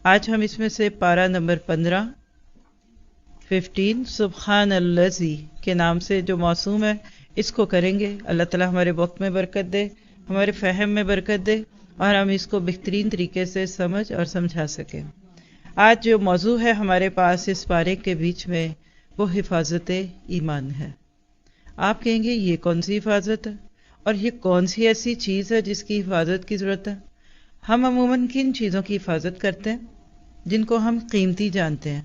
آج ہم اس میں سے پارہ نمبر 15 سبحان الذی کے نام سے جو موسوم ہے اس کو کریں گے. اللہ تعالیٰ ہمارے وقت میں برکت دے، ہمارے فہم میں برکت دے اور ہم اس کو بہترین طریقے سے سمجھ اور سمجھا سکیں. آج جو موضوع ہے ہمارے پاس اس پارے کے بیچ میں وہ حفاظت ایمان ہے. آپ کہیں گے یہ کون سی حفاظت ہے اور یہ کون سی ایسی چیز ہے جس کی حفاظت کی ضرورت ہے؟ ہم عموماً کن چیزوں کی حفاظت کرتے ہیں جن کو ہم قیمتی جانتے ہیں؟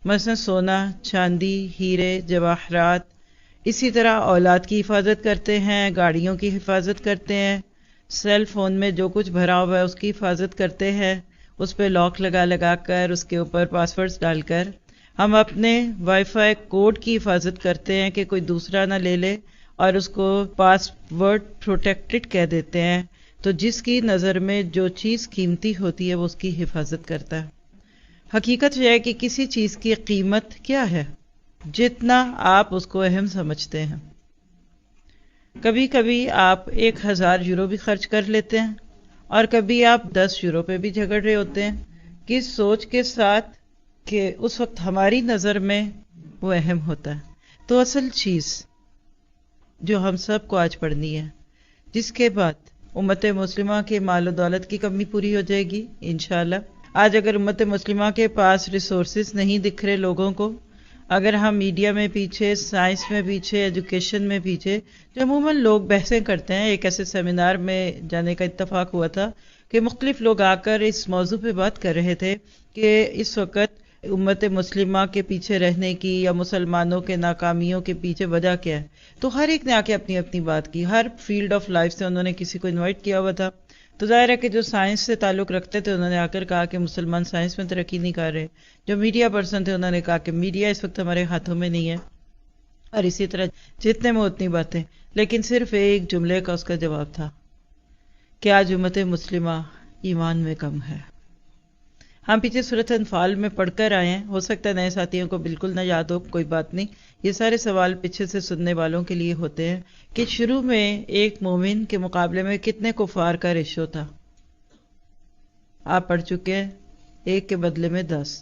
مثلا سونا، چاندی، ہیرے، جواہرات. اسی طرح اولاد کی حفاظت کرتے ہیں، گاڑیوں کی حفاظت کرتے ہیں، سیل فون میں جو کچھ بھرا ہوا ہے اس کی حفاظت کرتے ہیں، اس پہ لاک لگا کر اس کے اوپر پاسورڈز ڈال کر. ہم اپنے وائی فائی کوڈ کی حفاظت کرتے ہیں کہ کوئی دوسرا نہ لے لے اور اس کو پاس ورڈ پروٹیکٹڈ کہہ دیتے ہیں. تو جس کی نظر میں جو چیز قیمتی ہوتی ہے وہ اس کی حفاظت کرتا ہے. حقیقت یہ ہے کہ کسی چیز کی قیمت کیا ہے جتنا آپ اس کو اہم سمجھتے ہیں. کبھی کبھی آپ 1000 یورو بھی خرچ کر لیتے ہیں اور کبھی آپ 10 یورو پہ بھی جھگڑ رہے ہوتے ہیں کس سوچ کے ساتھ کہ اس وقت ہماری نظر میں وہ اہم ہوتا ہے. تو اصل چیز جو ہم سب کو آج پڑھنی ہے، جس کے بعد امت مسلمہ کے مال و دولت کی کمی پوری ہو جائے گی انشاءاللہ. آج اگر امت مسلمہ کے پاس ریسورسز نہیں دکھ رہے لوگوں کو، اگر ہم میڈیا میں پیچھے، سائنس میں پیچھے، ایجوکیشن میں پیچھے، جو عموماً لوگ بحثیں کرتے ہیں. ایک ایسے سیمینار میں جانے کا اتفاق ہوا تھا کہ مختلف لوگ آ کر اس موضوع پہ بات کر رہے تھے کہ اس وقت امت مسلمہ کے پیچھے رہنے کی یا مسلمانوں کے ناکامیوں کے پیچھے وجہ کیا ہے. تو ہر ایک نے آ کے اپنی اپنی بات کی. ہر فیلڈ آف لائف سے انہوں نے کسی کو انوائٹ کیا ہوا تھا. تو ظاہر ہے کہ جو سائنس سے تعلق رکھتے تھے انہوں نے آ کر کہا کہ مسلمان سائنس میں ترقی نہیں کر رہے. جو میڈیا پرسن تھے انہوں نے کہا کہ میڈیا اس وقت ہمارے ہاتھوں میں نہیں ہے. اور اسی طرح جتنے میں اتنی باتیں، لیکن صرف ایک جملے کا اس کا جواب تھا کہ آج امت مسلمہ ایمان میں کم ہے. ہم پیچھے سورۃ انفال میں پڑھ کر آئے ہیں، ہو سکتا ہے نئے ساتھیوں کو بالکل نہ یاد ہو، کوئی بات نہیں. یہ سارے سوال پیچھے سے سننے والوں کے لیے ہوتے ہیں کہ شروع میں ایک مومن کے مقابلے میں کتنے کفار کا ریشو تھا. آپ پڑھ چکے ہیں 1 کے بدلے میں 10.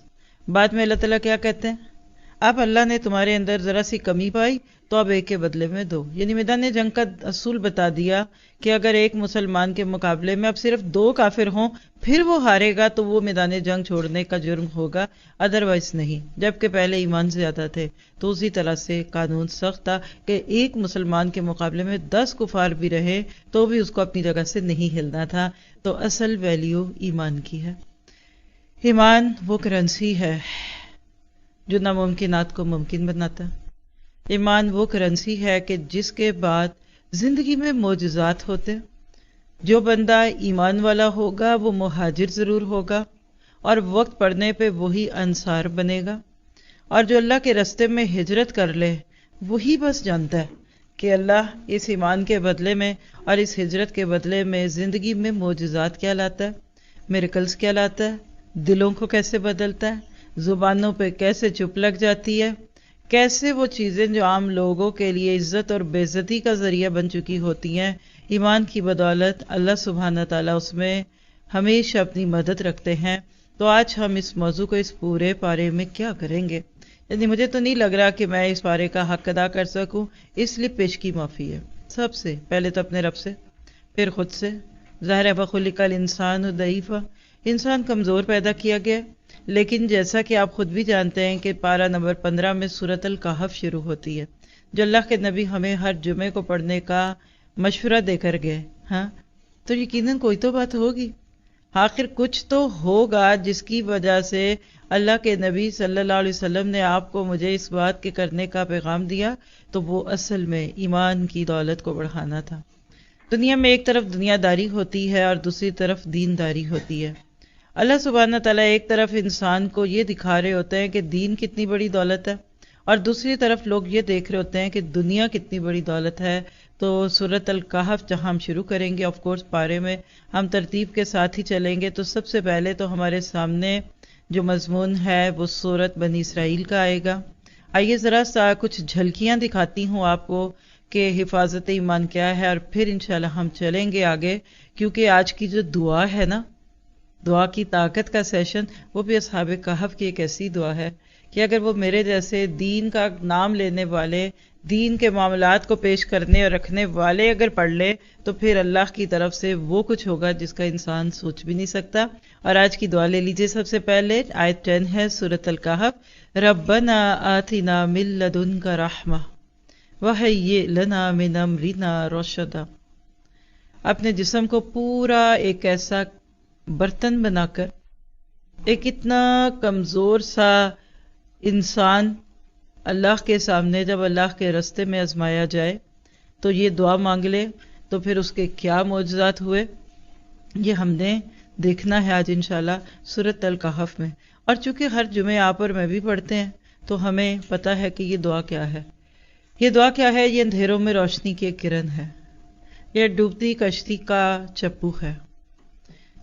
بعد میں اللہ تعالیٰ کیا کہتے ہیں؟ اب اللہ نے تمہارے اندر ذرا سی کمی پائی تو اب 1 کے بدلے میں 2. یعنی میدان جنگ کا اصول بتا دیا کہ اگر ایک مسلمان کے مقابلے میں اب صرف 2 کافر ہوں پھر وہ ہارے گا تو وہ میدان جنگ چھوڑنے کا جرم ہوگا، ادروائز نہیں. جبکہ پہلے ایمان زیادہ تھے تو اسی طرح سے قانون سخت تھا کہ ایک مسلمان کے مقابلے میں 10 کفار بھی رہے تو بھی اس کو اپنی جگہ سے نہیں ہلنا تھا. تو اصل ویلیو ایمان کی ہے. ایمان وہ کرنسی ہے جو ناممکنات کو ممکن بناتا ہے. ایمان وہ کرنسی ہے کہ جس کے بعد زندگی میں معجزات ہوتے ہیں. جو بندہ ایمان والا ہوگا وہ مہاجر ضرور ہوگا اور وقت پڑنے پہ وہی انصار بنے گا. اور جو اللہ کے راستے میں ہجرت کر لے وہی بس جانتا ہے کہ اللہ اس ایمان کے بدلے میں اور اس ہجرت کے بدلے میں زندگی میں معجزات کیا لاتا ہے، میریکلز کیا لاتا ہے، دلوں کو کیسے بدلتا ہے، زبانوں پہ کیسے چپ لگ جاتی ہے، کیسے وہ چیزیں جو عام لوگوں کے لیے عزت اور بے عزتی کا ذریعہ بن چکی ہوتی ہیں، ایمان کی بدولت اللہ سبحانہ تعالیٰ اس میں ہمیشہ اپنی مدد رکھتے ہیں. تو آج ہم اس موضوع کو اس پورے پارے میں کیا کریں گے؟ یعنی مجھے تو نہیں لگ رہا کہ میں اس پارے کا حق ادا کر سکوں، اس لیے پیش کی معافی ہے. سب سے پہلے تو اپنے رب سے، پھر خود سے. ظاہر ہے وَخُلِقَ الْإِنسَانُ ضَعِيفًا، انسان کمزور پیدا کیا گیا. لیکن جیسا کہ آپ خود بھی جانتے ہیں کہ پارہ نمبر 15 میں سورۃ الکہف شروع ہوتی ہے جو اللہ کے نبی ہمیں ہر جمعے کو پڑھنے کا مشورہ دے کر گئے. ہاں تو یقیناً کوئی تو بات ہوگی، آخر کچھ تو ہوگا جس کی وجہ سے اللہ کے نبی صلی اللہ علیہ وسلم نے آپ کو مجھے اس بات کے کرنے کا پیغام دیا. تو وہ اصل میں ایمان کی دولت کو بڑھانا تھا. دنیا میں ایک طرف دنیا داری ہوتی ہے اور دوسری طرف دین داری ہوتی ہے. اللہ سبحانہ تعالیٰ ایک طرف انسان کو یہ دکھا رہے ہوتے ہیں کہ دین کتنی بڑی دولت ہے اور دوسری طرف لوگ یہ دیکھ رہے ہوتے ہیں کہ دنیا کتنی بڑی دولت ہے. تو سورۃ الکہف جہاں ہم شروع کریں گے، آف کورس پارے میں ہم ترتیب کے ساتھ ہی چلیں گے. تو سب سے پہلے تو ہمارے سامنے جو مضمون ہے وہ سورۃ بنی اسرائیل کا آئے گا. آئیے ذرا سا کچھ جھلکیاں دکھاتی ہوں آپ کو کہ حفاظت ایمان کیا ہے اور پھر انشاءاللہ ہم چلیں گے آگے. کیونکہ آج کی جو دعا ہے نا دعا کی طاقت کا سیشن، وہ بھی اصحاب کہف کی ایک ایسی دعا ہے کہ اگر وہ میرے جیسے دین کا نام لینے والے، دین کے معاملات کو پیش کرنے اور رکھنے والے اگر پڑھ لے تو پھر اللہ کی طرف سے وہ کچھ ہوگا جس کا انسان سوچ بھی نہیں سکتا۔ اور آج کی دعا لے لیجیے۔ سب سے پہلے آیت 10 ہے سورۃ الکہف، ربنا آتنا من لدنک رحمہ وہیئ لنا من امرنا رشدا۔ اپنے جسم کو پورا ایک ایسا برتن بنا کر، ایک اتنا کمزور سا انسان اللہ کے سامنے جب اللہ کے رستے میں آزمایا جائے تو یہ دعا مانگ لے تو پھر اس کے کیا معجزات ہوئے، یہ ہم نے دیکھنا ہے آج انشاءاللہ سورۃ الکہف میں۔ اور چونکہ ہر جمعے آپ اور میں بھی پڑھتے ہیں تو ہمیں پتہ ہے کہ یہ دعا کیا ہے۔ یہ دعا کیا ہے؟ یہ اندھیروں میں روشنی کی ایک کرن ہے، یہ ڈوبتی کشتی کا چپو ہے۔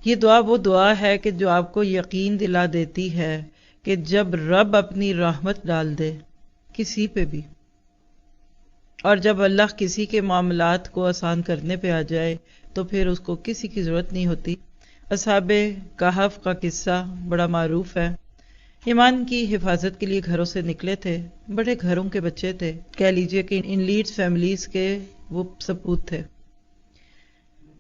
یہ دعا وہ دعا ہے کہ جو آپ کو یقین دلا دیتی ہے کہ جب رب اپنی رحمت ڈال دے کسی پہ بھی، اور جب اللہ کسی کے معاملات کو آسان کرنے پہ آ جائے تو پھر اس کو کسی کی ضرورت نہیں ہوتی۔ اصحاب کہف کا قصہ بڑا معروف ہے۔ ایمان کی حفاظت کے لیے گھروں سے نکلے تھے، بڑے گھروں کے بچے تھے، کہہ لیجئے کہ ان لیڈ فیملیز کے وہ سپوت تھے۔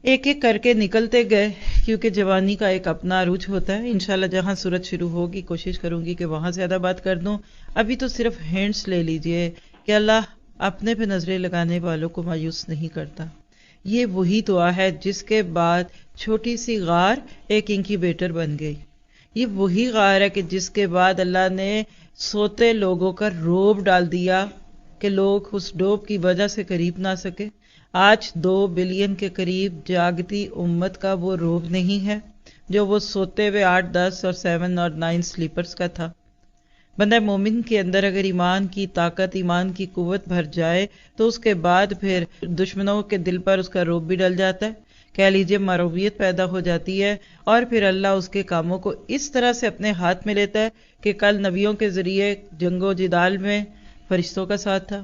ایک ایک کر کے نکلتے گئے کیونکہ جوانی کا ایک اپنا عروج ہوتا ہے۔ انشاءاللہ جہاں صورت شروع ہوگی کوشش کروں گی کہ وہاں زیادہ بات کر دوں، ابھی تو صرف ہینڈس لے لیجئے کہ اللہ اپنے پہ نظریں لگانے والوں کو مایوس نہیں کرتا۔ یہ وہی دعا ہے جس کے بعد چھوٹی سی غار ایک انکیوبیٹر بن گئی۔ یہ وہی غار ہے کہ جس کے بعد اللہ نے سوتے لوگوں کا روب ڈال دیا کہ لوگ اس ڈوب کی وجہ سے قریب نہ سکے۔ آج 2 بلین کے قریب جاگتی امت کا وہ روب نہیں ہے جو وہ سوتے ہوئے 8، 10 اور 7 اور 9 سلیپرز کا تھا۔ بندہ مومن کے اندر اگر ایمان کی طاقت، ایمان کی قوت بھر جائے تو اس کے بعد پھر دشمنوں کے دل پر اس کا روب بھی ڈل جاتا ہے، کہہ لیجئے معرویت پیدا ہو جاتی ہے، اور پھر اللہ اس کے کاموں کو اس طرح سے اپنے ہاتھ میں لیتا ہے کہ کل نبیوں کے ذریعے جنگ و جدال میں فرشتوں کا ساتھ تھا،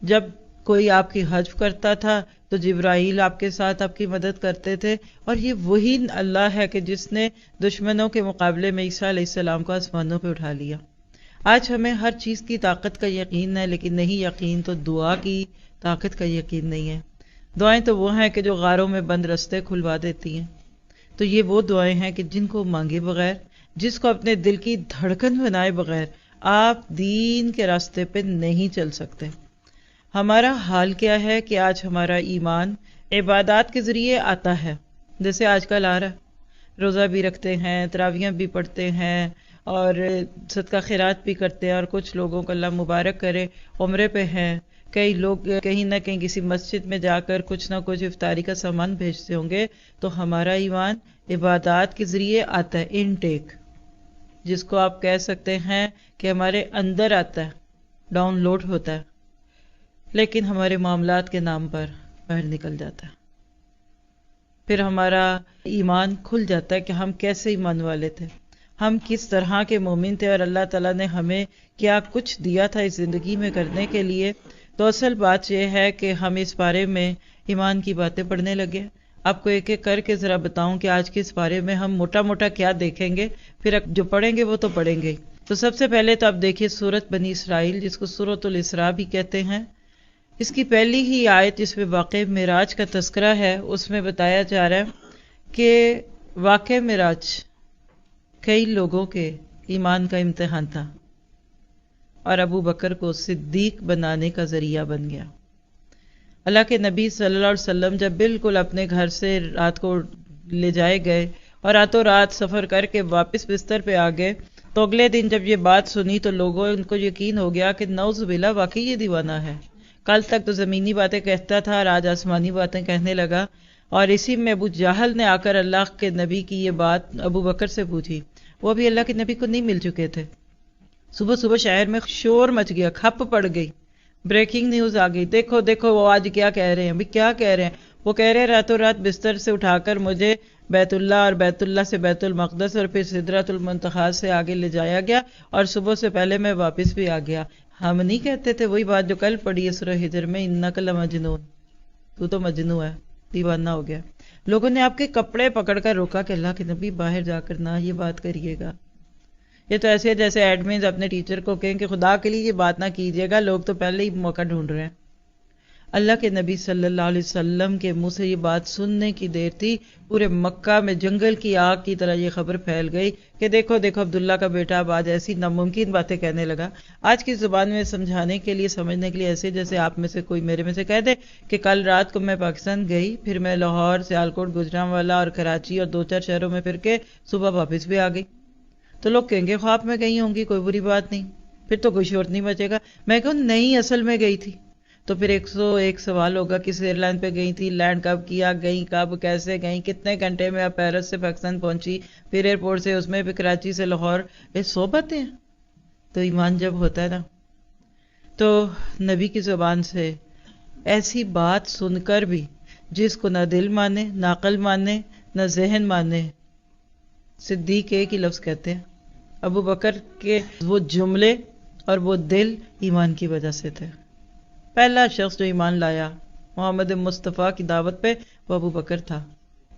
جب کوئی آپ کی حجف کرتا تھا تو جبرائیل آپ کے ساتھ آپ کی مدد کرتے تھے۔ اور یہ وہی اللہ ہے کہ جس نے دشمنوں کے مقابلے میں عیسیٰ علیہ السلام کو آسمانوں پہ اٹھا لیا۔ آج ہمیں ہر چیز کی طاقت کا یقین ہے، لیکن نہیں یقین تو دعا کی طاقت کا یقین نہیں ہے۔ دعائیں تو وہ ہیں کہ جو غاروں میں بند رستے کھلوا دیتی ہیں۔ تو یہ وہ دعائیں ہیں کہ جن کو مانگے بغیر، جس کو اپنے دل کی دھڑکن بنائے بغیر آپ دین کے راستے پہ نہیں چل سکتے۔ ہمارا حال کیا ہے کہ آج ہمارا ایمان عبادات کے ذریعے آتا ہے، جیسے آج کل آ رہا ہے، روزہ بھی رکھتے ہیں، تراویحیں بھی پڑھتے ہیں اور صدقہ خیرات بھی کرتے ہیں، اور کچھ لوگوں کو اللہ مبارک کرے عمرے پہ ہیں، کئی لوگ کہیں نہ کہیں کسی مسجد میں جا کر کچھ نہ کچھ افطاری کا سامان بھیجتے ہوں گے۔ تو ہمارا ایمان عبادات کے ذریعے آتا ہے، انٹیک، جس کو آپ کہہ سکتے ہیں کہ ہمارے اندر آتا ہے، ڈاؤن لوڈ ہوتا ہے، لیکن ہمارے معاملات کے نام پر باہر نکل جاتا ہے۔ پھر ہمارا ایمان کھل جاتا ہے کہ ہم کیسے ایمان والے تھے، ہم کس طرح کے مومن تھے، اور اللہ تعالیٰ نے ہمیں کیا کچھ دیا تھا اس زندگی میں کرنے کے لیے۔ تو اصل بات یہ ہے کہ ہم اس بارے میں ایمان کی باتیں پڑھنے لگے۔ آپ کو ایک ایک کر کے ذرا بتاؤں کہ آج کے اس بارے میں ہم موٹا موٹا کیا دیکھیں گے، پھر جو پڑھیں گے وہ تو پڑھیں گے۔ تو سب سے پہلے تو آپ دیکھیے سورۃ بنی اسرائیل، جس کو سورۃ الاسراء بھی کہتے ہیں۔ اس کی پہلی ہی آیت جس میں واقع معراج کا تذکرہ ہے، اس میں بتایا جا رہا ہے کہ واقع معراج کئی لوگوں کے ایمان کا امتحان تھا، اور ابو بکر کو صدیق بنانے کا ذریعہ بن گیا۔ اللہ کے نبی صلی اللہ علیہ وسلم جب بالکل اپنے گھر سے رات کو لے جائے گئے اور راتوں رات سفر کر کے واپس بستر پہ آ گئے، تو اگلے دن جب یہ بات سنی تو لوگوں ان کو یقین ہو گیا کہ نعوذ باللہ واقعی یہ دیوانہ ہے۔ کل تک تو زمینی باتیں کہتا تھا اور آج آسمانی باتیں کہنے لگا۔ اور اسی میں ابو جہل نے آ کر اللہ کے نبی کی یہ بات ابو بکر سے پوچھی، وہ بھی اللہ کے نبی کو نہیں مل چکے تھے۔ صبح صبح شہر میں شور مچ گیا، کھپ پڑ گئی، بریکنگ نیوز آ گئی، دیکھو دیکھو وہ آج کیا کہہ رہے ہیں۔ بھی کیا کہہ رہے ہیں؟ وہ کہہ رہے ہیں راتوں رات بستر سے اٹھا کر مجھے بیت اللہ اور بیت اللہ سے بیت المقدس اور پھر سدرۃ المنتہا سے آگے لے جایا گیا، اور صبح سے پہلے میں واپس بھی آ گیا۔ ہم نہیں کہتے تھے وہی بات جو کل پڑھی ہے سورہ ہجر میں، انک لمجنون، تو مجنون ہے، دیوانہ ہو گیا۔ لوگوں نے آپ کے کپڑے پکڑ کر روکا کہ اللہ کے نبی باہر جا کر نہ یہ بات کریے گا. یہ تو ایسے جیسے ایڈمنز اپنے ٹیچر کو کہیں کہ خدا کے لیے یہ بات نہ کیجیے گا، لوگ تو پہلے ہی موقع ڈھونڈ رہے ہیں. اللہ کے نبی صلی اللہ علیہ وسلم کے منہ سے یہ بات سننے کی دیر تھی، پورے مکہ میں جنگل کی آگ کی طرح یہ خبر پھیل گئی کہ دیکھو دیکھو عبداللہ کا بیٹا اب آج ایسی ناممکن باتیں کہنے لگا. آج کی زبان میں سمجھانے کے لیے، سمجھنے کے لیے ایسے جیسے آپ میں سے کوئی میرے میں سے کہہ دے کہ کل رات کو میں پاکستان گئی، پھر میں لاہور، سیالکوٹ، گوجرانوالا اور کراچی اور 2-4 شہروں میں پھر کے صبح واپس بھی آ گئی. تو لوگ کہیں گے خواب میں گئی ہوں گی، کوئی بری بات نہیں، پھر تو کوئی شور نہیں بچے گا. میں کہوں نہیں، اصل میں گئی تھی. تو پھر 101 سوال ہوگا، کس ایئر لائن پہ گئی تھی، لینڈ کب کیا، گئی کب، کیسے گئی، کتنے گھنٹے میں آپ پیرس سے پاکستان پہنچی، پھر ایئرپورٹ سے اس میں پھر کراچی سے لاہور. یہ 100 باتیں ہیں. تو ایمان جب ہوتا ہے نا، تو نبی کی زبان سے ایسی بات سن کر بھی جس کو نہ دل مانے، نہ عقل مانے، نہ ذہن مانے، صدیق ایک ہی لفظ کہتے ہیں. ابو بکر کے وہ جملے اور وہ دل ایمان کی وجہ سے تھے. پہلا شخص جو ایمان لایا محمد مصطفیٰ کی دعوت پہ وہ ابو بکر تھا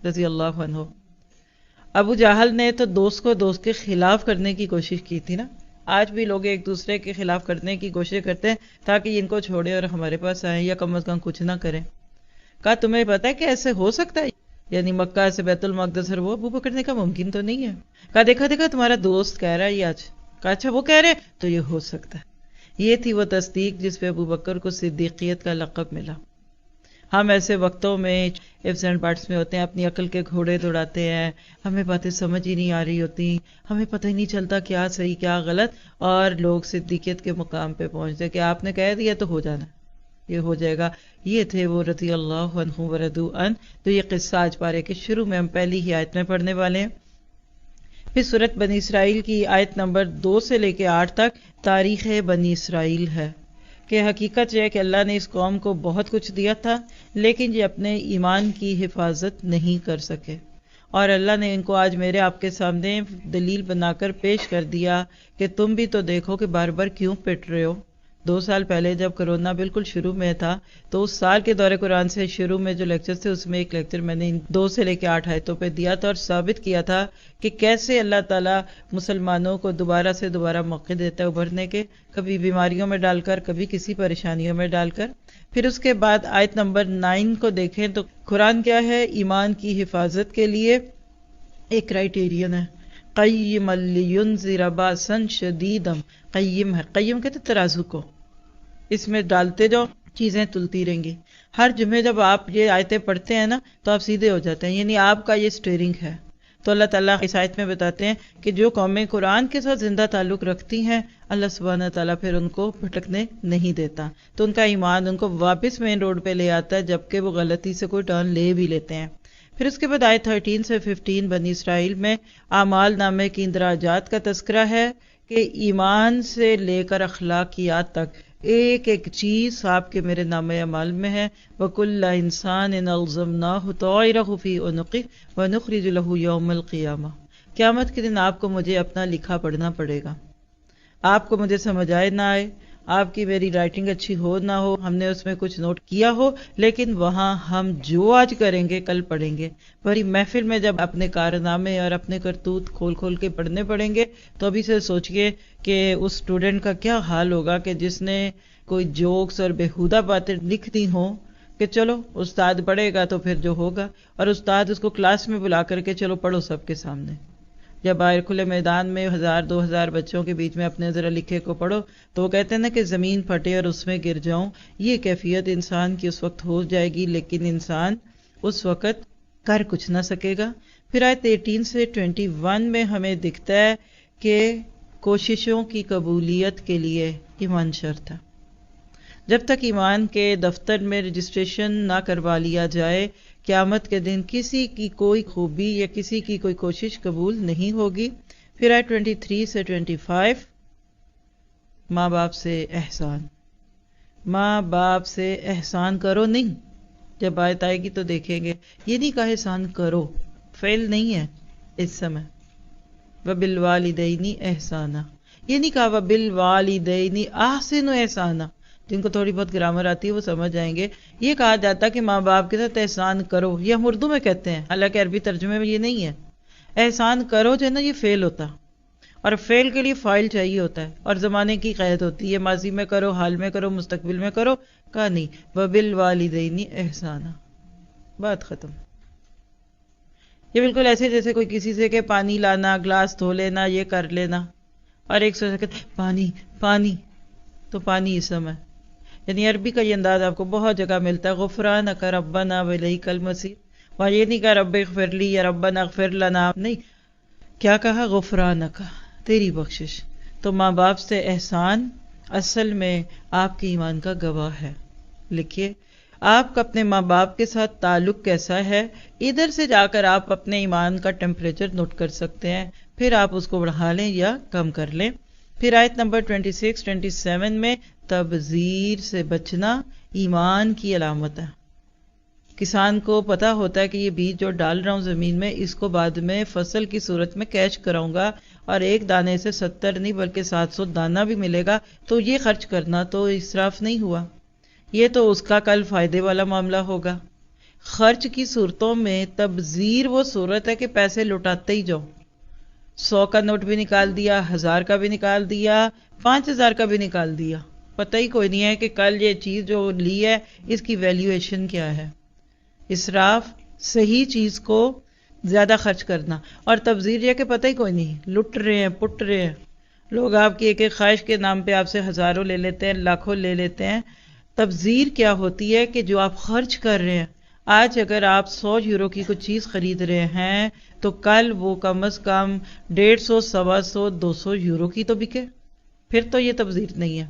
رضی اللہ عنہ. ابو جہل نے تو دوست کو دوست کے خلاف کرنے کی کوشش کی تھی نا. آج بھی لوگ ایک دوسرے کے خلاف کرنے کی کوشش کرتے ہیں تاکہ ان کو چھوڑے اور ہمارے پاس آئیں یا کم از کم کچھ نہ کریں. کہا تمہیں پتا ہے کہ ایسے ہو سکتا ہے، یعنی مکہ سے بیت المقدس اور وہ ابو بکر نے کہا ممکن تو نہیں ہے. کہا دیکھا دیکھا تمہارا دوست کہہ رہا ہے یہ آج. کہا اچھا وہ کہہ رہے تو یہ ہو سکتا ہے. یہ تھی وہ تصدیق جس پہ ابو بکر کو صدیقیت کا لقب ملا. ہم ایسے وقتوں میں ifs and buts میں ہوتے ہیں، اپنی عقل کے گھوڑے دوڑاتے ہیں، ہمیں باتیں سمجھ ہی نہیں آ رہی ہوتی، ہمیں پتہ ہی نہیں چلتا کیا صحیح کیا غلط، اور لوگ صدیقیت کے مقام پہ پہنچتے کہ آپ نے کہہ دیا تو ہو جانا، یہ ہو جائے گا. یہ تھے وہ رضی اللہ عنہ ورضوا عنہ. تو یہ قصہ آج پارے کے شروع میں ہم پہلی ہی آیت میں پڑھنے والے ہیں. پھر سورۃ بنی اسرائیل کی آیت نمبر 2 سے لے کے 8 تک تاریخ بنی اسرائیل ہے کہ حقیقت یہ ہے کہ اللہ نے اس قوم کو بہت کچھ دیا تھا لیکن یہ اپنے ایمان کی حفاظت نہیں کر سکے، اور اللہ نے ان کو آج میرے آپ کے سامنے دلیل بنا کر پیش کر دیا کہ تم بھی تو دیکھو کہ بار بار کیوں پٹ رہے ہو. 2 سال پہلے جب کرونا بالکل شروع میں تھا تو اس سال کے دورے قرآن سے شروع میں جو لیکچر تھے اس میں ایک لیکچر میں نے 2 سے لے کے 8 آیتوں پہ دیا تھا اور ثابت کیا تھا کہ کیسے اللہ تعالیٰ مسلمانوں کو دوبارہ سے دوبارہ موقع دیتا ہے ابھرنے کے، کبھی بیماریوں میں ڈال کر، کبھی کسی پریشانیوں میں ڈال کر. پھر اس کے بعد آیت نمبر 9 کو دیکھیں تو قرآن کیا ہے، ایمان کی حفاظت کے لیے ایک کرائیٹیرین ہے، قیم لینذر باسا شدیدا. قیم ہے، قیم کہتے ترازو کو، اس میں ڈالتے جاؤ چیزیں تلتی رہیں گی. ہر جمعے جب آپ یہ آیتیں پڑھتے ہیں نا تو آپ سیدھے ہو جاتے ہیں، یعنی آپ کا یہ سٹیئرنگ ہے. تو اللہ تعالیٰ اس آیت میں بتاتے ہیں کہ جو قومیں قرآن کے ساتھ زندہ تعلق رکھتی ہیں اللہ سبحانہ تعالیٰ پھر ان کو بھٹکنے نہیں دیتا، تو ان کا ایمان ان کو واپس مین روڈ پہ لے آتا ہے جبکہ وہ غلطی سے کوئی ٹرن لے بھی لیتے ہیں. پھر اس کے بعد آیت 13 سے 15 بنی اسرائیل میں اعمال نامے کی اندراجات کا تذکرہ ہے کہ ایمان سے لے کر اخلاقیات تک ایک ایک چیز آپ کے میرے نام اعمال میں ہے. وَكُلَّ إِنسَانٍ أَلْزَمْنَاهُ طَائِرَهُ فِي عُنُقِهِ وَنُخْرِجُ لَهُ يَوْمَ الْقِيَامَةِ. قیامت کے دن آپ کو مجھے اپنا لکھا پڑھنا پڑے گا. آپ کو مجھے سمجھ آئے نہ آئے، آپ کی میری رائٹنگ اچھی ہو نہ ہو، ہم نے اس میں کچھ نوٹ کیا ہو، لیکن وہاں ہم جو آج کریں گے کل پڑھیں گے. بڑی محفل میں جب اپنے کارنامے اور اپنے کرتوت کھول کھول کے پڑھنے پڑیں گے تو ابھی سے سوچئے کہ اس اسٹوڈنٹ کا کیا حال ہوگا کہ جس نے کوئی جوکس اور بیہودہ باتیں لکھ دی ہوں کہ چلو استاد پڑھے گا تو پھر جو ہوگا، اور استاد اس کو کلاس میں بلا کر کے چلو پڑھو سب کے سامنے. جب باہر کھلے میدان میں 1000-2000 بچوں کے بیچ میں اپنے ذرا لکھے کو پڑھو تو وہ کہتے ہیں نا کہ زمین پھٹے اور اس میں گر جاؤں. یہ کیفیت انسان کی اس وقت ہو جائے گی لیکن انسان اس وقت کر کچھ نہ سکے گا. پھر آیت 18 سے 21 میں ہمیں دکھتا ہے کہ کوششوں کی قبولیت کے لیے ایمان شرط ہے. جب تک ایمان کے دفتر میں رجسٹریشن نہ کروا لیا جائے قیامت کے دن کسی کی کوئی خوبی یا کسی کی کوئی کوشش قبول نہیں ہوگی. پھر آیت 23 سے 25 ماں باپ سے احسان. ماں باپ سے احسان کرو نہیں، جب آیت آئے گی تو دیکھیں گے یہ نہیں کہا احسان کرو، فعل نہیں ہے اس سمے. وَبِالْوَالِدَيْنِ احسانا، یہ نہیں کہا وَبِالْوَالِدَيْنِ احسنوا احسانا، جن کو تھوڑی بہت گرامر آتی ہے وہ سمجھ جائیں گے. یہ کہا جاتا ہے کہ ماں باپ کے ساتھ احسان کرو، یہ ہم اردو میں کہتے ہیں، حالانکہ عربی ترجمے میں یہ نہیں ہے. احسان کرو جو ہے نا، یہ فعل ہوتا، اور فعل کے لیے فاعل چاہیے ہوتا ہے، اور زمانے کی قید ہوتی ہے، ماضی میں کرو، حال میں کرو، مستقبل میں کرو. کہا نہیں، وَبِالْوَالِدَيْنِ احسانا، بات ختم. یہ بالکل ایسے جیسے کوئی کسی سے کہ پانی لانا، گلاس دھو لینا، یہ کر لینا، اور ایک سے کہتے پانی پانی، تو پانی اسم ہے. یعنی عربی کا یہ انداز آپ کو بہت جگہ ملتا ہے. غفرانک ربنا وإلیک المصیر. وہاں یہ نہیں کہا رب اغفر لی یا ربنا اغفر لنا، نہیں، کیا کہا؟ غفرانک، تیری بخشش. تو ماں باپ سے احسان اصل میں آپ کے ایمان کا گواہ ہے. لکھیے آپ کا اپنے ماں باپ کے ساتھ تعلق کیسا ہے، ادھر سے جا کر آپ اپنے ایمان کا ٹیمپریچر نوٹ کر سکتے ہیں، پھر آپ اس کو بڑھا لیں یا کم کر لیں. پھر آیت نمبر 26 27 میں تبذیر سے بچنا ایمان کی علامت ہے. کسان کو پتا ہوتا ہے کہ یہ بیج جو ڈال رہا ہوں زمین میں، اس کو بعد میں فصل کی صورت میں کیچ کراؤں گا، اور ایک دانے سے 70 نہیں بلکہ 700 دانہ بھی ملے گا، تو یہ خرچ کرنا تو اسراف نہیں ہوا، یہ تو اس کا کل فائدے والا معاملہ ہوگا. خرچ کی صورتوں میں تبذیر وہ صورت ہے کہ پیسے لٹاتے ہی جاؤ. 100 کا نوٹ بھی نکال دیا، 1000 کا بھی نکال دیا، 5000 کا بھی نکال دیا، پتہ ہی کوئی نہیں ہے کہ کل یہ چیز جو لی ہے اس کی ویلیویشن کیا ہے. اسراف صحیح چیز کو زیادہ خرچ کرنا، اور تبذیر یہ کہ پتہ ہی کوئی نہیں، لٹ رہے ہیں، پٹ رہے ہیں لوگ. آپ کی ایک ایک خواہش کے نام پہ آپ سے ہزاروں لے لیتے ہیں، لاکھوں لے لیتے ہیں. تبذیر کیا ہوتی ہے کہ جو آپ خرچ کر رہے ہیں، آج اگر آپ 100 یورو کی کوئی چیز خرید رہے ہیں تو کل وہ کم از کم 150 125 200 یورو کی تو بکے، پھر تو یہ تبذیر نہیں ہے.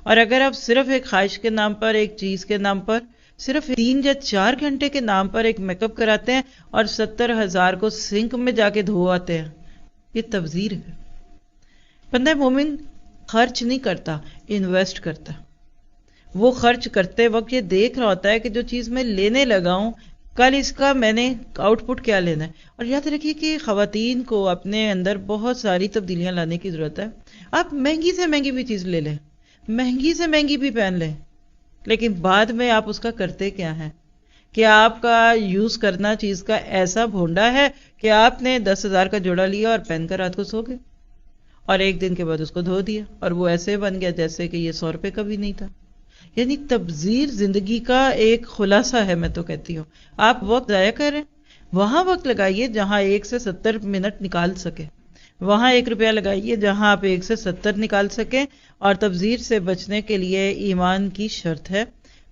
اور اگر آپ صرف ایک خواہش کے نام پر، ایک چیز کے نام پر، صرف 3 یا 4 گھنٹے کے نام پر ایک میک اپ کراتے ہیں اور 70,000 کو سنک میں جا کے دھو آتے ہیں، یہ تبذیر ہے. بندہ مومن خرچ نہیں کرتا، انویسٹ کرتا. وہ خرچ کرتے وقت یہ دیکھ رہا ہوتا ہے کہ جو چیز میں لینے لگا ہوں کل اس کا میں نے آؤٹ پٹ کیا لینا ہے. اور یاد رکھیے کہ خواتین کو اپنے اندر بہت ساری تبدیلیاں لانے کی ضرورت ہے. آپ مہنگی سے مہنگی بھی چیز لے لیں، مہنگی سے مہنگی بھی پہن لیں، لیکن بعد میں آپ اس کا کرتے کیا ہیں؟ کہ آپ کا یوز کرنا چیز کا ایسا بھونڈا ہے کہ آپ نے 10,000 کا جوڑا لیا اور پہن کر رات کو سو گئے، اور ایک دن کے بعد اس کو دھو دیا اور وہ ایسے بن گیا جیسے کہ یہ 100 روپے کا بھی نہیں تھا. یعنی تبذیر زندگی کا ایک خلاصہ ہے. میں تو کہتی ہوں آپ وقت ضائع کریں، وہاں وقت لگائیے جہاں 1 سے 70 منٹ نکال سکے، وہاں 1 روپیہ لگائیے جہاں آپ 1 سے 70 نکال سکیں. اور تبذیر سے بچنے کے لیے ایمان کی شرط ہے.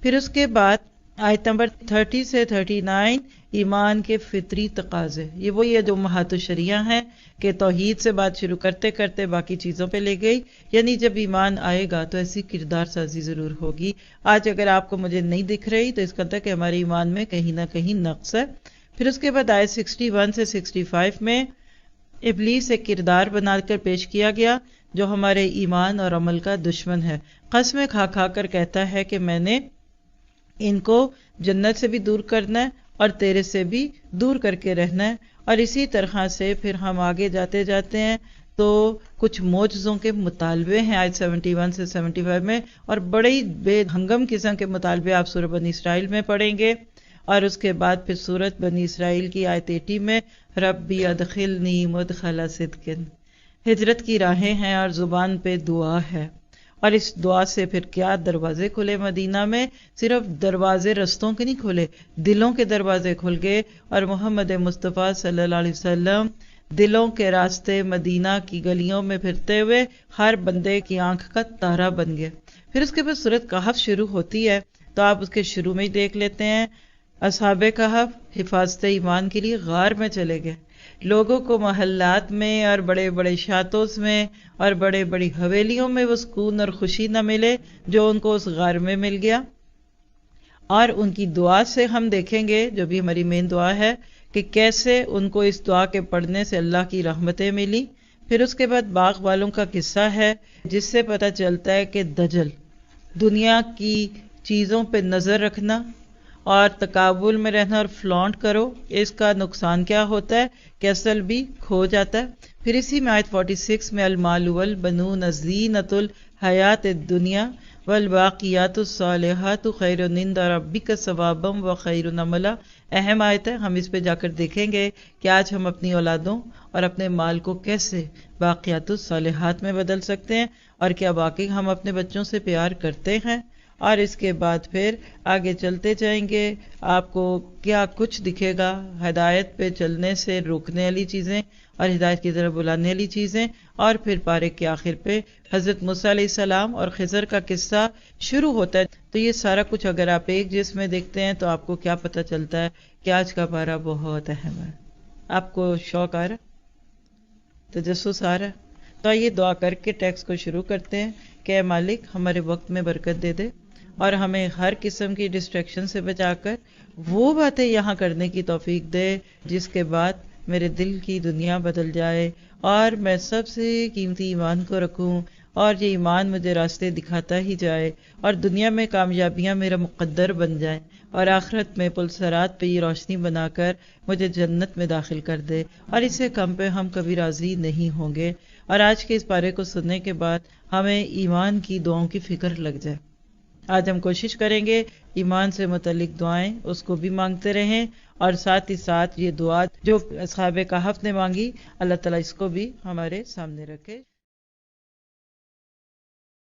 پھر اس کے بعد آیت نمبر 30 سے 39 ایمان کے فطری تقاضے. یہ وہی ہے جو امہات الشریعہ ہیں کہ توحید سے بات شروع کرتے کرتے باقی چیزوں پہ لے گئی. یعنی جب ایمان آئے گا تو ایسی کردار سازی ضرور ہوگی. آج اگر آپ کو مجھے نہیں دکھ رہی تو اس کا تک کہ ہمارے ایمان میں کہیں نہ کہیں نقص ہے. پھر اس کے بعد آیت 61 سے 65 میں ابلیس ایک کردار بنا کر پیش کیا گیا جو ہمارے ایمان اور عمل کا دشمن ہے. قسمیں کھا کھا کر کہتا ہے کہ میں نے ان کو جنت سے بھی دور کرنا ہے اور تیرے سے بھی دور کر کے رہنا ہے. اور اسی طرح سے پھر ہم آگے جاتے جاتے ہیں تو کچھ معجزوں کے مطالبے ہیں آیت 71 سے 75 میں، اور بڑے بے ہنگم قسم کے مطالبے آپ سورہ بنی اسرائیل میں پڑھیں گے. اور اس کے بعد پھر سورۃ بنی اسرائیل کی آیت 80 میں ربی ادخلنی مدخل صدق. ہجرت کی راہیں ہیں اور زبان پہ دعا ہے، اور اس دعا سے پھر کیا دروازے کھلے مدینہ میں. صرف دروازے رستوں کے نہیں کھلے، دلوں کے دروازے کھل گئے، اور محمد مصطفیٰ صلی اللہ علیہ وسلم دلوں کے راستے مدینہ کی گلیوں میں پھرتے ہوئے ہر بندے کی آنکھ کا تارا بن گئے. پھر اس کے بعد سورۃ کہف شروع ہوتی ہے تو آپ اس کے شروع میں ہی دیکھ لیتے ہیں. اصحاب کہف حفاظت ایمان کے لیے غار میں چلے گئے. لوگوں کو محلات میں اور بڑے بڑے شاطوس میں اور بڑے بڑی حویلیوں میں وہ سکون اور خوشی نہ ملے جو ان کو اس غار میں مل گیا. اور ان کی دعا سے ہم دیکھیں گے، جو بھی ہماری مین دعا ہے، کہ کیسے ان کو اس دعا کے پڑھنے سے اللہ کی رحمتیں ملی. پھر اس کے بعد باغ والوں کا قصہ ہے جس سے پتہ چلتا ہے کہ دجل دنیا کی چیزوں پہ نظر رکھنا اور تقابل میں رہنا اور فلانٹ کرو، اس کا نقصان کیا ہوتا ہے کہ اصل بھی کھو جاتا ہے۔ پھر اسی میں آیت 46 میں المال والبنون زینۃ الحیات الدنیا والباقیات الصالحات خیر عند ربک ثوابا وخیر عملا۔ اہم آیت ہے، ہم اس پہ جا کر دیکھیں گے کہ آج ہم اپنی اولادوں اور اپنے مال کو کیسے باقیات الصالحات میں بدل سکتے ہیں، اور کیا واقعی ہم اپنے بچوں سے پیار کرتے ہیں۔ اور اس کے بعد پھر آگے چلتے جائیں گے، آپ کو کیا کچھ دکھے گا، ہدایت پہ چلنے سے روکنے والی چیزیں اور ہدایت کی طرف بلانے والی چیزیں، اور پھر پارے کے آخر پہ حضرت موسیٰ علیہ السلام اور خضر کا قصہ شروع ہوتا ہے۔ تو یہ سارا کچھ اگر آپ ایک جس میں دیکھتے ہیں تو آپ کو کیا پتہ چلتا ہے کہ آج کا پارہ بہت اہم ہے۔ آپ کو شوق آ رہا، تجسس آ رہا، تو یہ دعا کر کے ٹیکسٹ کو شروع کرتے ہیں کہ اے مالک ہمارے وقت میں برکت دے دے، اور ہمیں ہر قسم کی ڈسٹریکشن سے بچا کر وہ باتیں یہاں کرنے کی توفیق دے جس کے بعد میرے دل کی دنیا بدل جائے اور میں سب سے قیمتی ایمان کو رکھوں، اور یہ ایمان مجھے راستے دکھاتا ہی جائے، اور دنیا میں کامیابیاں میرا مقدر بن جائیں، اور آخرت میں پلسرات پہ یہ روشنی بنا کر مجھے جنت میں داخل کر دے، اور اس سے کم پہ ہم کبھی راضی نہیں ہوں گے۔ اور آج کے اس پارے کو سننے کے بعد ہمیں ایمان کی دعاؤں کی فکر لگ جائے۔ آج ہم کوشش کریں گے ایمان سے متعلق دعائیں اس کو بھی مانگتے رہیں، اور ساتھ ہی ساتھ یہ دعا جو اصحاب کہف نے مانگی اللہ تعالیٰ اس کو بھی ہمارے سامنے رکھے۔